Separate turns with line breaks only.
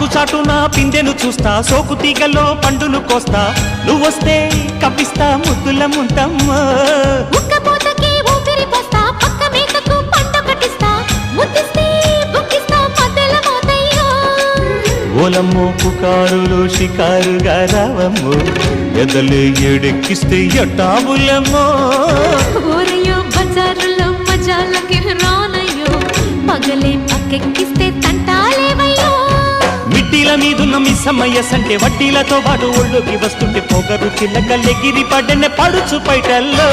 ఆకు చాటున పిందెను చూస్తా, సోకు తీగల్లో పండును కోస్తా, నువ్వొస్తే కప్పిస్తా ముద్దుల ముంతమ్మ.
ఉక్కపోతకి ఊపిరి పోస్తా, పక్క మేకకు పంట కట్టిస్తా, ముద్దిస్తే బుక్కిస్తా మధ్యల మోతయ్యో.
ఓలమ్మో పుకారులు షికారుగా రావమ్మో, ఎదలే ఏడెక్కిస్తే ఎట్టాబులమ్మో.
ఊరయ్యో బజారులో మజాలకి రానయ్యో, పగలే పక్కెక్కిస్తే తంటాలేవయ్యో.
మిట్టిల మీదున్న మిస్సమ్మయ్య సంటే వడ్డీలతో పాటు ఒళ్ళోకి వస్తుంటే పొగరు చిల్లకల్లెగిరి పడ్డనే పడుచు పైటల్లో.